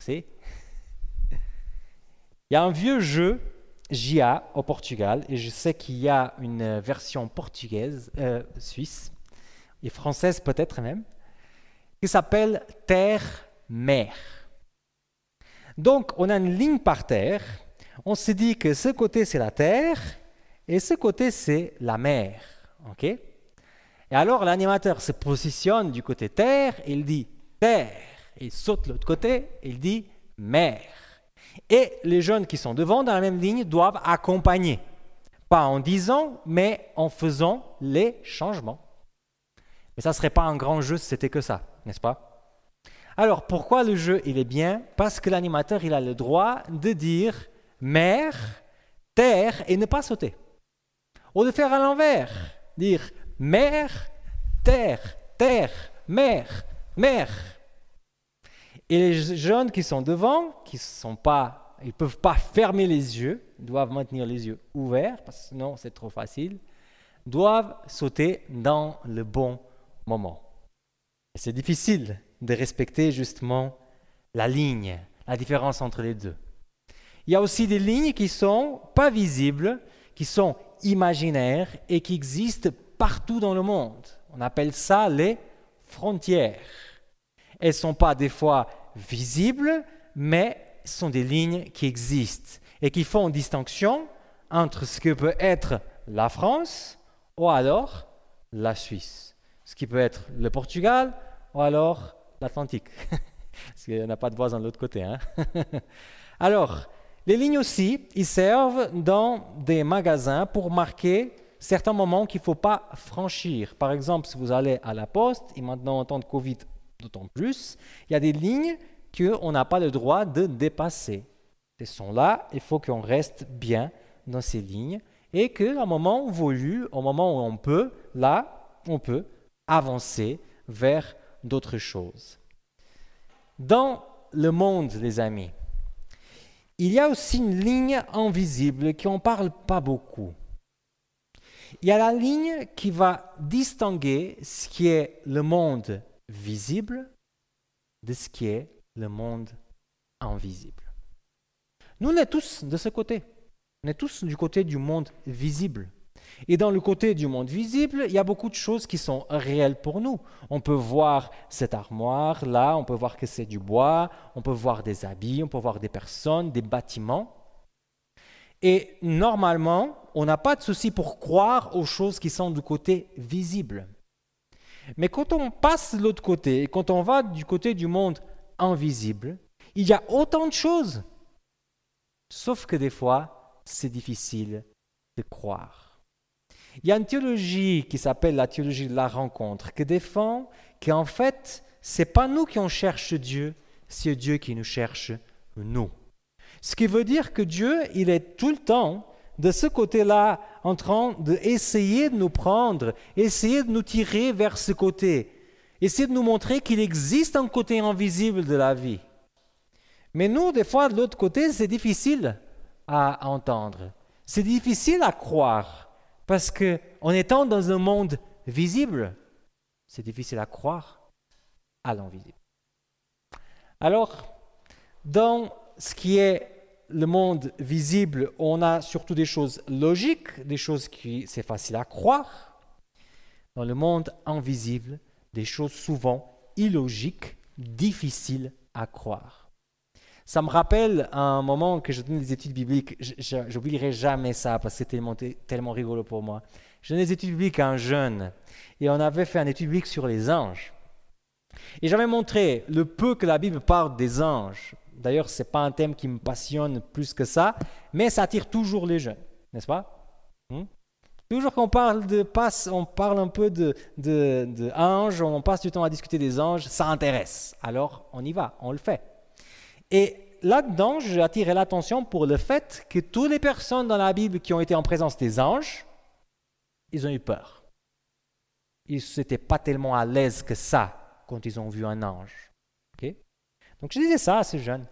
Merci. Il y a un vieux jeu JA au Portugal, et je sais qu'il y a une version portugaise, suisse, et française peut-être même, qui s'appelle Terre-Mer. Donc, on a une ligne par terre, on se dit que ce côté c'est la terre, et ce côté c'est la mer. Ok? Et alors, l'animateur se positionne du côté terre, et il dit terre, il saute de l'autre côté, et il dit mer. Et les jeunes qui sont devant dans la même ligne doivent accompagner. Pas en disant, mais en faisant les changements. Mais ça ne serait pas un grand jeu si c'était que ça, n'est-ce pas? Alors, pourquoi le jeu, il est bien? Parce que l'animateur, il a le droit de dire mer, terre et ne pas sauter. Ou de faire à l'envers, dire mer, terre, terre, mer, mer. Et les jeunes qui sont devant, ils ne peuvent pas fermer les yeux, doivent maintenir les yeux ouverts, parce que sinon c'est trop facile, doivent sauter dans le bon moment. Et c'est difficile de respecter justement la ligne, la différence entre les deux. Il y a aussi des lignes qui ne sont pas visibles, qui sont imaginaires et qui existent partout dans le monde. On appelle ça les frontières. Elles ne sont pas des fois visibles, mais ce sont des lignes qui existent et qui font une distinction entre ce que peut être la France ou alors la Suisse. Ce qui peut être le Portugal ou alors l'Atlantique. Parce qu'il n'y a pas de voisin de l'autre côté. Hein. Alors, les lignes aussi, ils servent dans des magasins pour marquer certains moments qu'il ne faut pas franchir. Par exemple, si vous allez à la poste, et maintenant en temps de Covid, d'autant plus, il y a des lignes qu'on n'a pas le droit de dépasser. Elles sont là, il faut qu'on reste bien dans ces lignes et qu'à un moment voulu, au moment où on peut, là, on peut avancer vers d'autres choses. Dans le monde, les amis, il y a aussi une ligne invisible qui n'en parle pas beaucoup. Il y a la ligne qui va distinguer ce qui est le monde visible de ce qui est le monde invisible. Nous, on est tous de ce côté. On est tous du côté du monde visible. Et dans le côté du monde visible, il y a beaucoup de choses qui sont réelles pour nous. On peut voir cette armoire-là, on peut voir que c'est du bois, on peut voir des habits, on peut voir des personnes, des bâtiments. Et normalement, on n'a pas de souci pour croire aux choses qui sont du côté visible. Mais quand on passe de l'autre côté, et quand on va du côté du monde invisible, il y a autant de choses. Sauf que des fois, c'est difficile de croire. Il y a une théologie qui s'appelle la théologie de la rencontre, qui défend qu'en fait, ce n'est pas nous qui on cherche Dieu, c'est Dieu qui nous cherche nous. Ce qui veut dire que Dieu, il est tout le temps de ce côté-là, en train d'essayer de nous prendre, essayer de nous tirer vers ce côté, essayer de nous montrer qu'il existe un côté invisible de la vie. Mais nous, des fois, de l'autre côté, c'est difficile à entendre. C'est difficile à croire, parce qu'en étant dans un monde visible, c'est difficile à croire à l'invisible. Alors, dans ce qui est le monde visible, on a surtout des choses logiques, des choses qui c'est facile à croire. Dans le monde invisible, des choses souvent illogiques, difficiles à croire. Ça me rappelle un moment que je donnais des études bibliques. J'oublierai jamais ça parce que c'était tellement rigolo pour moi. Je donnais des études bibliques à un jeune et on avait fait une étude biblique sur les anges. Et j'avais montré le peu que la Bible parle des anges. D'ailleurs, ce n'est pas un thème qui me passionne plus que ça, mais ça attire toujours les jeunes, n'est-ce pas? Toujours qu'on parle on parle un peu de anges, on passe du temps à discuter des anges, ça intéresse. Alors, on y va, on le fait. Et là-dedans, j'ai attiré l'attention pour le fait que toutes les personnes dans la Bible qui ont été en présence des anges, ils ont eu peur. Ils n'étaient pas tellement à l'aise que ça quand ils ont vu un ange. Okay? Donc je disais ça à ce jeune.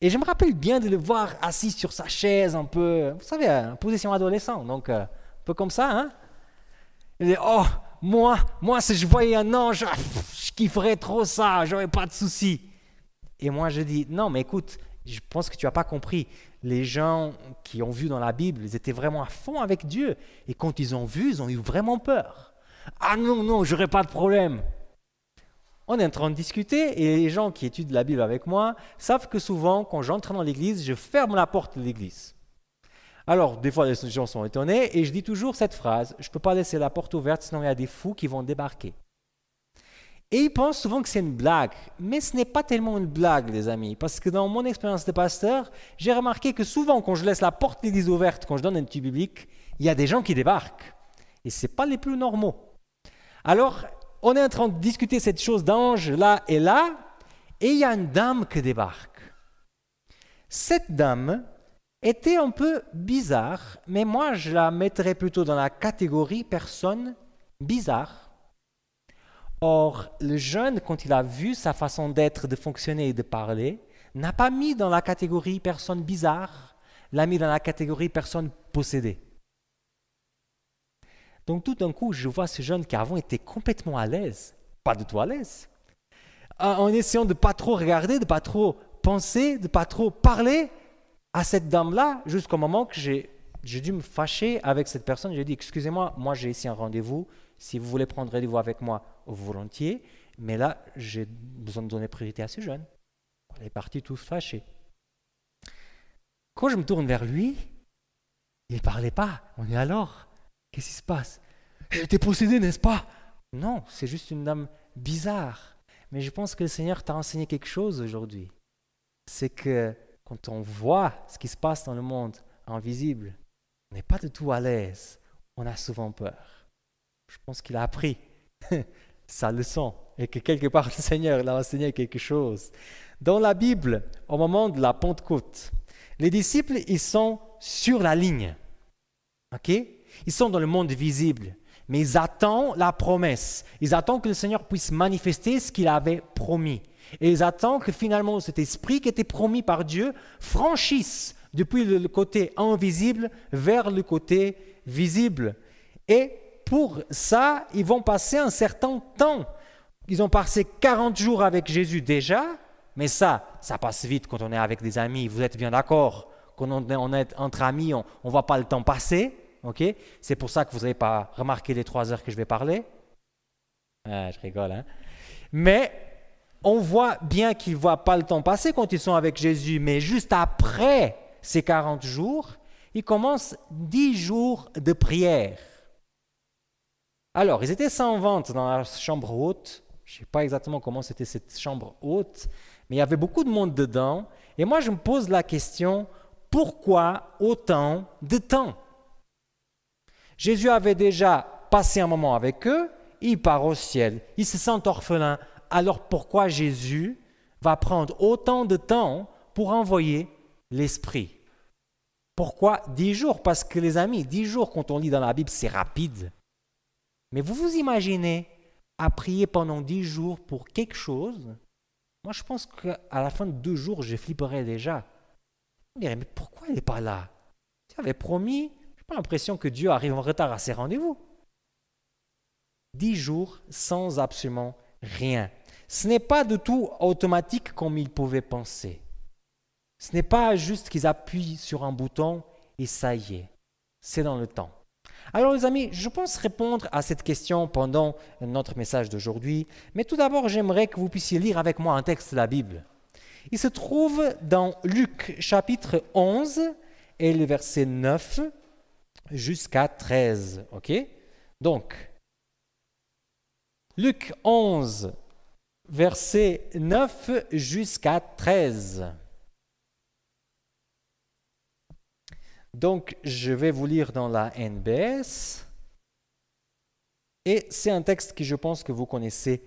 Et je me rappelle bien de le voir assis sur sa chaise un peu, vous savez, en position adolescent, donc un peu comme ça. Hein? Il dit, oh, moi si je voyais un ange, je kifferais trop ça, j'aurais pas de soucis. Et moi, je dis, non, mais écoute, je pense que tu n'as pas compris. Les gens qui ont vu dans la Bible, ils étaient vraiment à fond avec Dieu. Et quand ils ont vu, ils ont eu vraiment peur. Ah non, non, j'aurai pas de problème. On est en train de discuter et les gens qui étudient la Bible avec moi savent que souvent, quand j'entre dans l'église, je ferme la porte de l'église. Alors, des fois, les gens sont étonnés et je dis toujours cette phrase, je ne peux pas laisser la porte ouverte, sinon il y a des fous qui vont débarquer. Et ils pensent souvent que c'est une blague, mais ce n'est pas tellement une blague, les amis, parce que dans mon expérience de pasteur, j'ai remarqué que souvent, quand je laisse la porte de l'église ouverte, quand je donne un étude biblique, il y a des gens qui débarquent. Et ce n'est pas les plus normaux. Alors, on est en train de discuter cette chose d'ange là, et il y a une dame qui débarque. Cette dame était un peu bizarre, mais moi, je la mettrais plutôt dans la catégorie personne bizarre. Or, le jeune, quand il a vu sa façon d'être, de fonctionner et de parler, n'a pas mis dans la catégorie personne bizarre, l'a mis dans la catégorie personne possédée. Donc tout d'un coup, je vois ce jeune qui avant était complètement à l'aise, pas du tout à l'aise, en essayant de ne pas trop regarder, de ne pas trop penser, de ne pas trop parler à cette dame-là, jusqu'au moment que j'ai dû me fâcher avec cette personne. J'ai dit, excusez-moi, moi j'ai ici un rendez-vous, si vous voulez prendre rendez-vous avec moi, volontiers, mais là, j'ai besoin de donner priorité à ce jeune. On est partis tous fâchés. Quand je me tourne vers lui, il ne parlait pas. On est alors, qu'est-ce qui se passe? Elle était possédée, n'est-ce pas? Non, c'est juste une dame bizarre. Mais je pense que le Seigneur t'a enseigné quelque chose aujourd'hui. C'est que quand on voit ce qui se passe dans le monde invisible, on n'est pas du tout à l'aise. On a souvent peur. Je pense qu'il a appris sa leçon et que quelque part le Seigneur l'a enseigné quelque chose. Dans la Bible, au moment de la Pentecôte, les disciples, ils sont sur la ligne. Ok? Ils sont dans le monde visible, mais ils attendent la promesse. Ils attendent que le Seigneur puisse manifester ce qu'il avait promis. Et ils attendent que finalement cet esprit qui était promis par Dieu franchisse depuis le côté invisible vers le côté visible. Et pour ça, ils vont passer un certain temps. Ils ont passé 40 jours avec Jésus déjà, mais ça passe vite quand on est avec des amis, vous êtes bien d'accord. Quand on est entre amis, on ne voit pas le temps passer. Okay? C'est pour ça que vous n'avez pas remarqué les 3 heures que je vais parler. Ah, je rigole, hein? Mais on voit bien qu'ils ne voient pas le temps passer quand ils sont avec Jésus, mais juste après ces 40 jours, ils commencent 10 jours de prière. Alors, ils étaient 120 dans la chambre haute. Je ne sais pas exactement comment c'était cette chambre haute, mais il y avait beaucoup de monde dedans. Et moi, je me pose la question, pourquoi autant de temps? Jésus avait déjà passé un moment avec eux, il part au ciel, il se sent orphelin. Alors pourquoi Jésus va prendre autant de temps pour envoyer l'Esprit? Pourquoi 10 jours? Parce que les amis, 10 jours quand on lit dans la Bible, c'est rapide. Mais vous vous imaginez à prier pendant 10 jours pour quelque chose? Moi, je pense qu'à la fin de 2 jours, je flipperais déjà. On dirait, mais pourquoi il n'est pas là? Tu avais promis, je n'ai pas l'impression que Dieu arrive en retard à ses rendez-vous. 10 jours sans absolument rien. Ce n'est pas du tout automatique comme ils pouvaient penser. Ce n'est pas juste qu'ils appuient sur un bouton et ça y est, c'est dans le temps. Alors les amis, je pense répondre à cette question pendant notre message d'aujourd'hui, mais tout d'abord j'aimerais que vous puissiez lire avec moi un texte de la Bible. Il se trouve dans Luc chapitre 11 et le verset 9 jusqu'à 13. Ok? Donc, Luc 11, verset 9 jusqu'à 13. Donc, je vais vous lire dans la NBS. Et c'est un texte que je pense que vous connaissez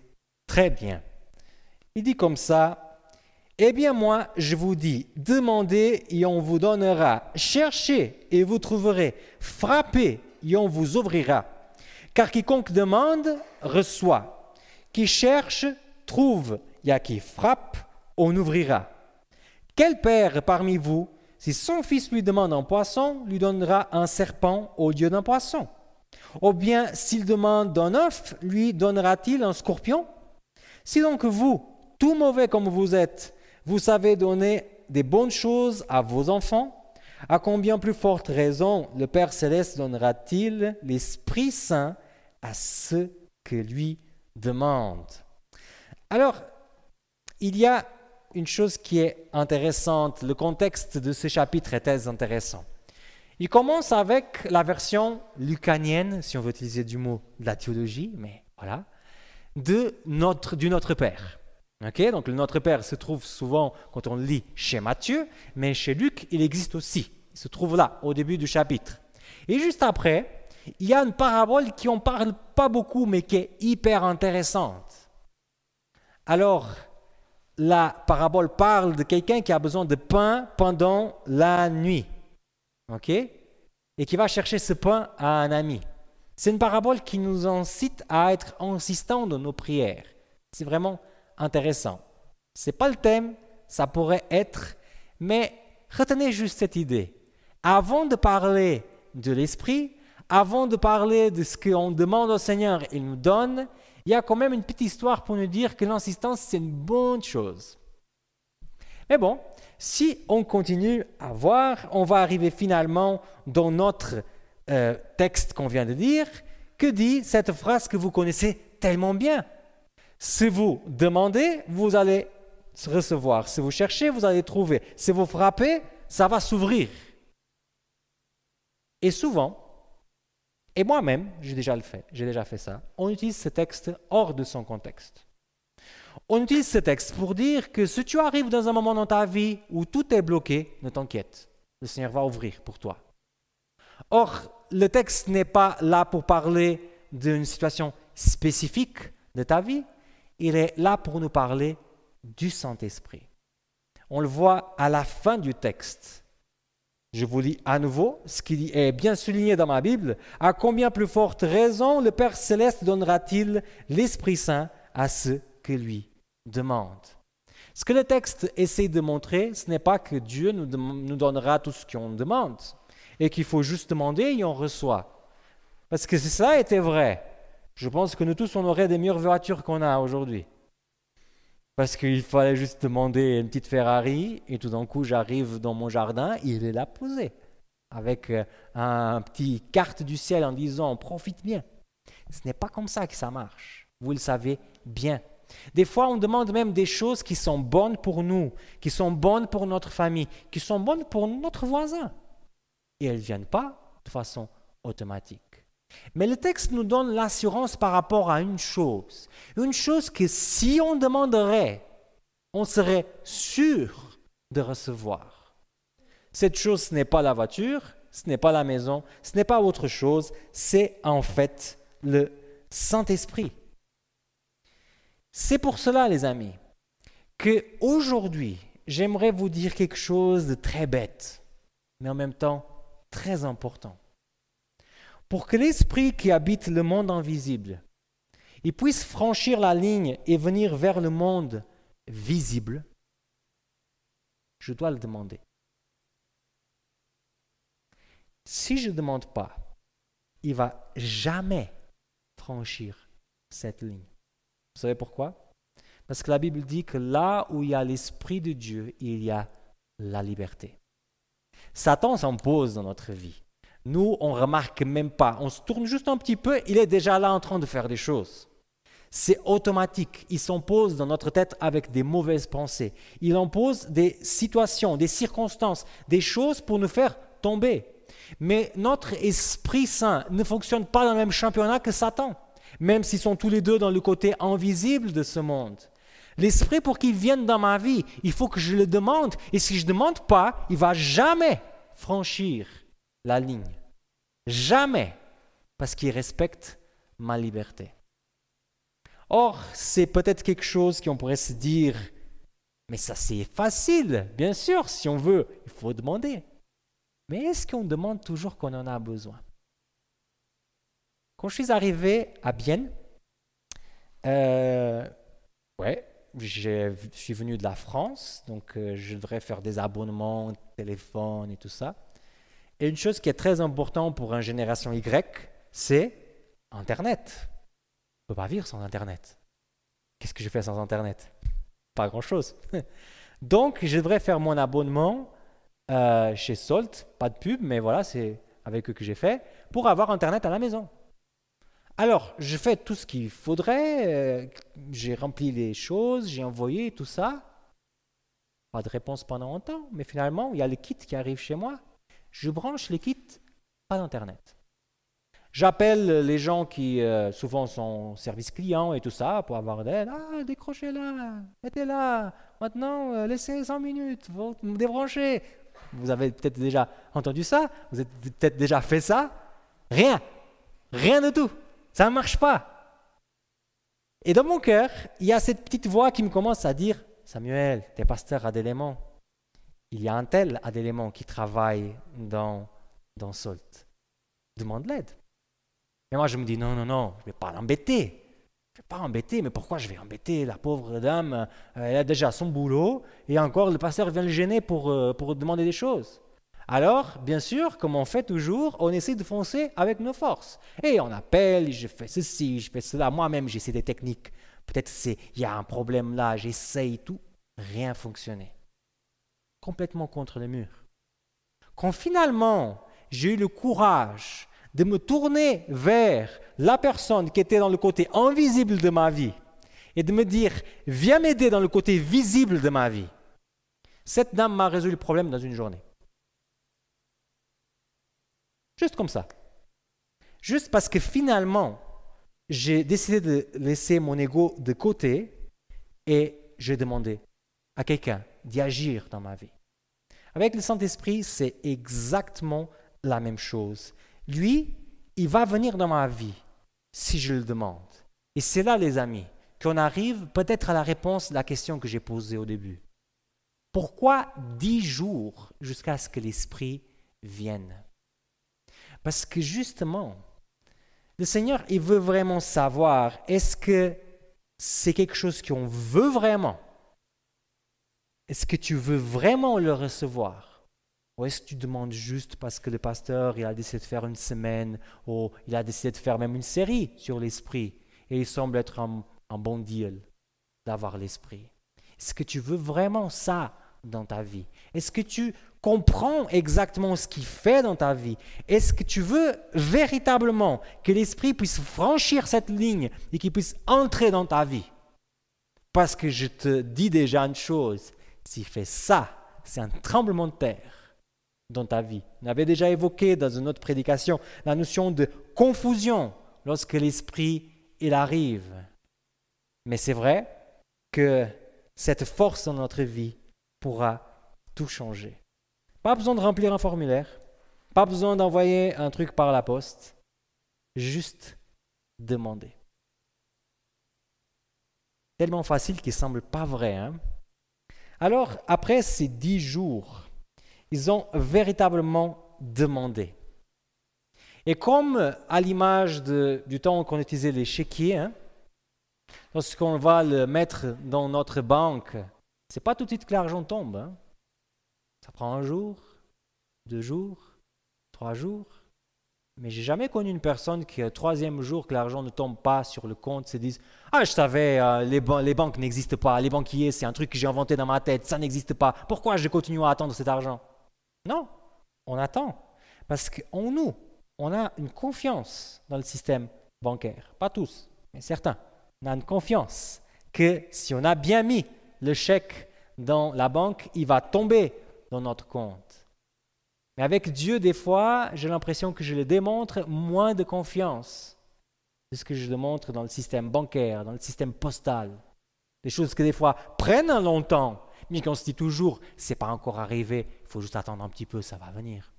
très bien. Il dit comme ça, « Eh bien moi, je vous dis, demandez et on vous donnera, cherchez et vous trouverez, frappez et on vous ouvrira. Car quiconque demande, reçoit. Qui cherche, trouve. Et à qui frappe, on ouvrira. Quel père parmi vous, si son fils lui demande un poisson, lui donnera un serpent au lieu d'un poisson? Ou bien, s'il demande un œuf, lui donnera-t-il un scorpion? Si donc vous, tout mauvais comme vous êtes, vous savez donner des bonnes choses à vos enfants, à combien plus forte raison le Père Céleste donnera-t-il l'Esprit Saint à ceux que lui demandent. Alors, il y a une chose qui est intéressante. Le contexte de ce chapitre est très intéressant. Il commence avec la version lucanienne, si on veut utiliser du mot de la théologie, mais voilà, du Notre Père. Okay? Donc le Notre Père se trouve souvent quand on lit chez Matthieu, mais chez Luc, il existe aussi. Il se trouve là, au début du chapitre. Et juste après, il y a une parabole qui n'en parle pas beaucoup, mais qui est hyper intéressante. Alors, la parabole parle de quelqu'un qui a besoin de pain pendant la nuit. OK? Et qui va chercher ce pain à un ami. C'est une parabole qui nous incite à être insistants dans nos prières. C'est vraiment intéressant. Ce n'est pas le thème, ça pourrait être, mais retenez juste cette idée. Avant de parler de l'Esprit, avant de parler de ce qu'on demande au Seigneur et il nous donne, il y a quand même une petite histoire pour nous dire que l'insistance, c'est une bonne chose. Mais bon, si on continue à voir, on va arriver finalement dans notre texte qu'on vient de dire, que dit cette phrase que vous connaissez tellement bien. Si vous demandez, vous allez recevoir. Si vous cherchez, vous allez trouver. Si vous frappez, ça va s'ouvrir. Et souvent, et moi-même, j'ai déjà fait ça, on utilise ce texte hors de son contexte. On utilise ce texte pour dire que si tu arrives dans un moment dans ta vie où tout est bloqué, ne t'inquiète, le Seigneur va ouvrir pour toi. Or, le texte n'est pas là pour parler d'une situation spécifique de ta vie, il est là pour nous parler du Saint-Esprit. On le voit à la fin du texte. Je vous lis à nouveau ce qui est bien souligné dans ma Bible. À combien plus forte raison le Père Céleste donnera-t-il l'Esprit Saint à ceux que lui demande. Ce que le texte essaie de montrer, ce n'est pas que Dieu nous donnera tout ce qu'on demande et qu'il faut juste demander et on reçoit. Parce que si ça était vrai, je pense que nous tous, on aurait des meilleures voitures qu'on a aujourd'hui. Parce qu'il fallait juste demander une petite Ferrari et tout d'un coup, j'arrive dans mon jardin, il est là posé avec un petit carte du ciel en disant « profite bien ». Ce n'est pas comme ça que ça marche. Vous le savez bien. Des fois, on demande même des choses qui sont bonnes pour nous, qui sont bonnes pour notre famille, qui sont bonnes pour notre voisin. Et elles ne viennent pas de façon automatique. Mais le texte nous donne l'assurance par rapport à une chose que si on demanderait, on serait sûr de recevoir. Cette chose, ce n'est pas la voiture, ce n'est pas la maison, ce n'est pas autre chose, c'est en fait le Saint-Esprit. C'est pour cela, les amis, qu'aujourd'hui, j'aimerais vous dire quelque chose de très bête, mais en même temps très important. Pour que l'Esprit qui habite le monde invisible, il puisse franchir la ligne et venir vers le monde visible, je dois le demander. Si je ne demande pas, il ne va jamais franchir cette ligne. Vous savez pourquoi? Parce que la Bible dit que là où il y a l'Esprit de Dieu, il y a la liberté. Satan s'impose dans notre vie. Nous, on ne remarque même pas. On se tourne juste un petit peu, il est déjà là en train de faire des choses. C'est automatique. Il s'impose dans notre tête avec des mauvaises pensées. Il impose des situations, des circonstances, des choses pour nous faire tomber. Mais notre Esprit Saint ne fonctionne pas dans le même championnat que Satan, même s'ils sont tous les deux dans le côté invisible de ce monde. L'Esprit, pour qu'il vienne dans ma vie, il faut que je le demande. Et si je ne demande pas, il ne va jamais franchir la ligne. Jamais. Parce qu'il respecte ma liberté. Or, c'est peut-être quelque chose qu'on pourrait se dire, mais ça c'est facile. Bien sûr, si on veut, il faut demander. Mais est-ce qu'on demande toujours qu'on en a besoin? Quand je suis arrivé à Bienne, je suis venu de la France, donc je devrais faire des abonnements, téléphone et tout ça. Et une chose qui est très importante pour une génération Y, c'est Internet. On ne peut pas vivre sans Internet. Qu'est-ce que je fais sans Internet? Pas grand-chose. Donc, je devrais faire mon abonnement chez Salt, pas de pub, mais voilà, c'est avec eux que j'ai fait, pour avoir Internet à la maison. Alors, je fais tout ce qu'il faudrait, j'ai rempli les choses, j'ai envoyé tout ça. Pas de réponse pendant longtemps, mais finalement, il y a le kit qui arrive chez moi. Je branche le kit, pas d'Internet. J'appelle les gens qui souvent sont service client et tout ça pour avoir d'aide. Ah, décrochez là, mettez là, maintenant, laissez 100 minutes, vous me débranchez. Vous avez peut-être déjà entendu ça, vous avez peut-être déjà fait ça. Rien, rien de tout, ça ne marche pas. Et dans mon cœur, il y a cette petite voix qui me commence à dire, Samuel, tu es pasteur à Delémont. Il y a un tel à Delémont qui travaille dans Salt. Demande l'aide. Et moi, je me dis, non, je ne vais pas l'embêter. Je ne vais pas l'embêter, mais pourquoi je vais embêter la pauvre dame? Elle a déjà son boulot, et encore, le pasteur vient le gêner pour demander des choses. Alors, bien sûr, comme on fait toujours, on essaie de foncer avec nos forces. Et on appelle, je fais ceci, je fais cela. Moi-même, j'essaie des techniques. Peut-être il y a un problème là, j'essaye tout. Rien fonctionnait. Complètement contre le mur. Quand finalement, j'ai eu le courage de me tourner vers la personne qui était dans le côté invisible de ma vie et de me dire, viens m'aider dans le côté visible de ma vie. Cette dame m'a résolu le problème dans une journée. Juste comme ça. Juste parce que finalement, j'ai décidé de laisser mon ego de côté et j'ai demandé à quelqu'un d'y agir dans ma vie. Avec le Saint-Esprit, c'est exactement la même chose. Lui, il va venir dans ma vie si je le demande. Et c'est là, les amis, qu'on arrive peut-être à la réponse de la question que j'ai posée au début. Pourquoi 10 jours jusqu'à ce que l'Esprit vienne? Parce que justement, le Seigneur, il veut vraiment savoir, est-ce que c'est quelque chose qu'on veut vraiment? Est-ce que tu veux vraiment le recevoir? Ou est-ce que tu demandes juste parce que le pasteur il a décidé de faire une semaine ou il a décidé de faire même une série sur l'esprit et il semble être un bon deal d'avoir l'esprit? Est-ce que tu veux vraiment ça dans ta vie? Est-ce que tu comprends exactement ce qu'il fait dans ta vie? Est-ce que tu veux véritablement que l'esprit puisse franchir cette ligne et qu'il puisse entrer dans ta vie? Parce que je te dis déjà une chose, s'il fait ça, c'est un tremblement de terre dans ta vie. On avait déjà évoqué dans une autre prédication la notion de confusion lorsque l'esprit il arrive. Mais c'est vrai que cette force dans notre vie pourra tout changer. Pas besoin de remplir un formulaire, pas besoin d'envoyer un truc par la poste, juste demander. Tellement facile qu'il ne semble pas vrai, hein? Alors, après ces 10 jours, ils ont véritablement demandé. Et comme à l'image du temps qu'on utilisait les chéquiers, hein, lorsqu'on va le mettre dans notre banque, ce n'est pas tout de suite que l'argent tombe. Hein. Ça prend 1 jour, 2 jours, 3 jours. Mais j'ai jamais connu une personne qui, au 3e jour que l'argent ne tombe pas sur le compte, se dise « Ah, je savais, les banques n'existent pas, les banquiers, c'est un truc que j'ai inventé dans ma tête, ça n'existe pas. Pourquoi je continue à attendre cet argent ?» Non, on attend. Parce qu'en nous, on a une confiance dans le système bancaire. Pas tous, mais certains. On a une confiance que si on a bien mis le chèque dans la banque, il va tomber dans notre compte. Mais avec Dieu, des fois, j'ai l'impression que je le démontre moins de confiance de ce que je démontre dans le système bancaire, dans le système postal. Des choses que des fois prennent longtemps, mais qu'on se dit toujours, c'est pas encore arrivé, il faut juste attendre un petit peu, ça va venir.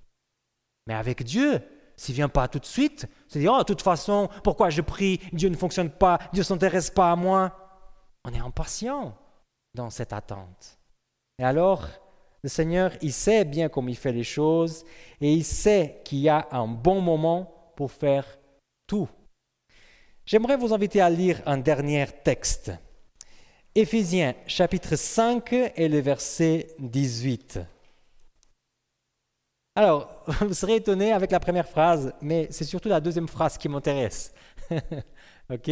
Mais avec Dieu, s'il ne vient pas tout de suite, se dire, oh, de toute façon, pourquoi je prie, Dieu ne fonctionne pas, Dieu ne s'intéresse pas à moi. On est impatient dans cette attente. Et alors, le Seigneur, il sait bien comment il fait les choses et il sait qu'il y a un bon moment pour faire tout. J'aimerais vous inviter à lire un dernier texte. Éphésiens chapitre 5 et le verset 18. Alors, vous serez étonné avec la première phrase, mais c'est surtout la deuxième phrase qui m'intéresse. Ok?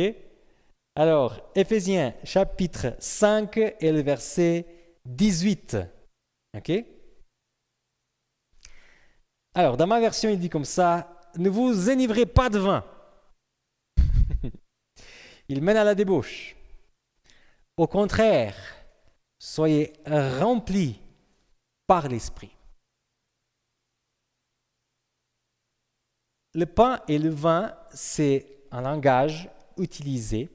Alors, Éphésiens chapitre 5 et le verset 18. OK? Alors, dans ma version, il dit comme ça, ne vous enivrez pas de vin. Il mène à la débauche. Au contraire, soyez remplis par l'Esprit. Le pain et le vin, c'est un langage utilisé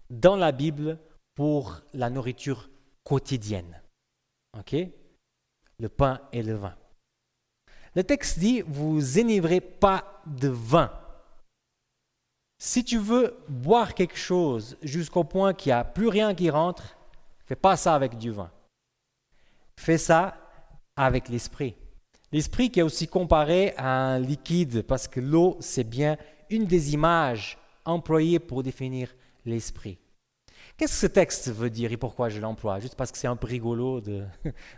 dans la Bible pour la nourriture quotidienne. OK? Le pain et le vin. Le texte dit, vous enivrez pas de vin. Si tu veux boire quelque chose jusqu'au point qu'il n'y a plus rien qui rentre, fais pas ça avec du vin. Fais ça avec l'esprit. L'esprit qui est aussi comparé à un liquide, parce que l'eau, c'est bien une des images employées pour définir l'esprit. Qu'est-ce que ce texte veut dire et pourquoi je l'emploie? Juste parce que c'est un peu rigolo de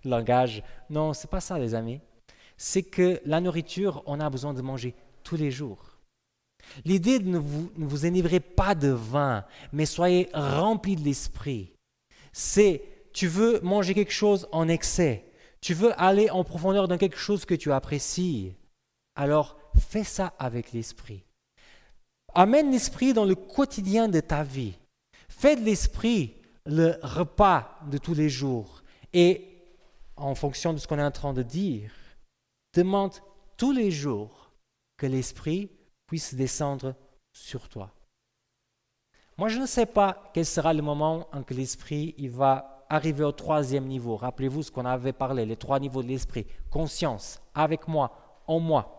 langage? Non, c'est pas ça, les amis. C'est que la nourriture, on a besoin de manger tous les jours. L'idée de ne vous enivrez pas de vin, mais soyez remplis de l'esprit. C'est, tu veux manger quelque chose en excès, tu veux aller en profondeur dans quelque chose que tu apprécies, alors fais ça avec l'esprit. Amène l'esprit dans le quotidien de ta vie. Fais de l'esprit le repas de tous les jours. Et en fonction de ce qu'on est en train de dire, demande tous les jours que l'esprit puisse descendre sur toi. Moi, je ne sais pas quel sera le moment en que l'esprit il va arriver au 3e niveau. Rappelez-vous ce qu'on avait parlé, les 3 niveaux de l'esprit. Conscience, avec moi, en moi.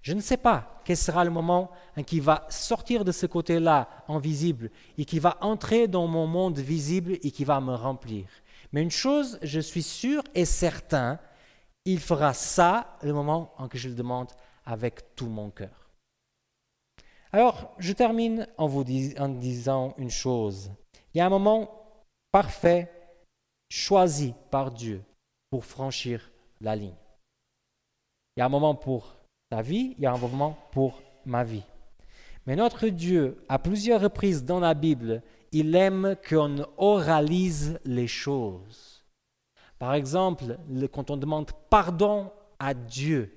Je ne sais pas quel sera le moment en qu'il va sortir de ce côté-là, invisible, et qui va entrer dans mon monde visible et qui va me remplir. Mais une chose, je suis sûr et certain, il fera ça le moment en que je le demande avec tout mon cœur. Alors, je termine en disant une chose. Il y a un moment parfait, choisi par Dieu pour franchir la ligne. Il y a un moment pour ta vie, il y a un moment pour ma vie. Mais notre Dieu, à plusieurs reprises dans la Bible, il aime qu'on oralise les choses. Par exemple, quand on demande pardon à Dieu,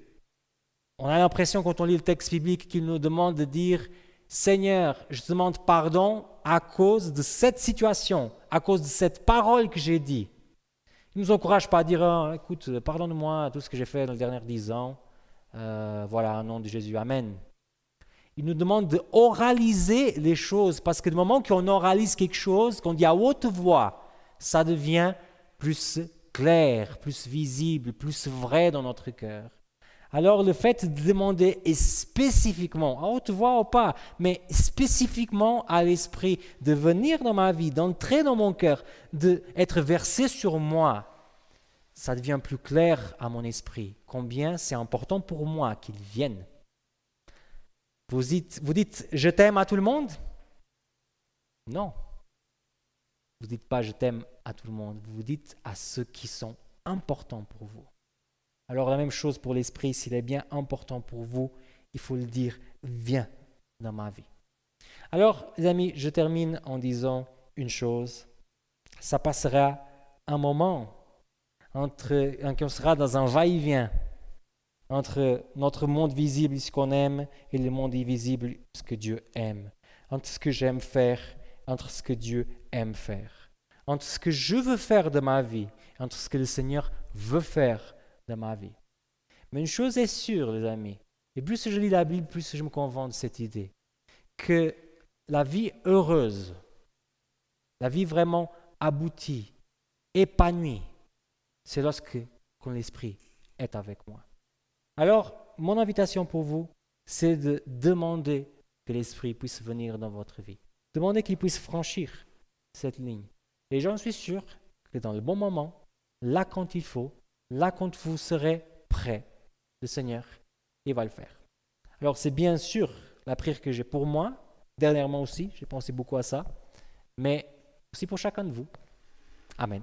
on a l'impression quand on lit le texte biblique qu'il nous demande de dire « Seigneur, je te demande pardon à cause de cette situation, à cause de cette parole que j'ai dit. » Il ne nous encourage pas à dire « Écoute, pardonne-moi tout ce que j'ai fait dans les dernières 10 ans. Voilà, au nom de Jésus, Amen. » Il nous demande de oraliser les choses parce que du moment qu'on oralise quelque chose, qu'on dit à haute voix, ça devient plus clair, plus visible, plus vrai dans notre cœur. Alors le fait de demander spécifiquement, à haute voix ou pas, mais spécifiquement à l'Esprit, de venir dans ma vie, d'entrer dans mon cœur, d'être versé sur moi, ça devient plus clair à mon esprit. Combien c'est important pour moi qu'il vienne. Vous dites « je t'aime » à tout le monde? Non. Vous ne dites pas « je t'aime » à tout le monde. Vous dites à ceux qui sont importants pour vous. Alors la même chose pour l'esprit, s'il est bien important pour vous, il faut le dire, viens dans ma vie. Alors les amis, je termine en disant une chose, ça passera un moment qu'on sera dans un va-et-vient entre notre monde visible, ce qu'on aime, et le monde invisible, ce que Dieu aime, entre ce que j'aime faire, entre ce que Dieu aime faire, entre ce que je veux faire de ma vie, entre ce que le Seigneur veut faire de ma vie. Mais une chose est sûre, les amis, et plus je lis la Bible, plus je me convainc de cette idée, que la vie heureuse, la vie vraiment aboutie, épanouie, c'est lorsque l'Esprit est avec moi. Alors, mon invitation pour vous, c'est de demander que l'Esprit puisse venir dans votre vie. Demandez qu'il puisse franchir cette ligne. Et j'en suis sûr que dans le bon moment, là quand il faut, là quand vous serez prêt, le Seigneur, il va le faire. Alors c'est bien sûr la prière que j'ai pour moi, dernièrement aussi, j'ai pensé beaucoup à ça, mais aussi pour chacun de vous. Amen.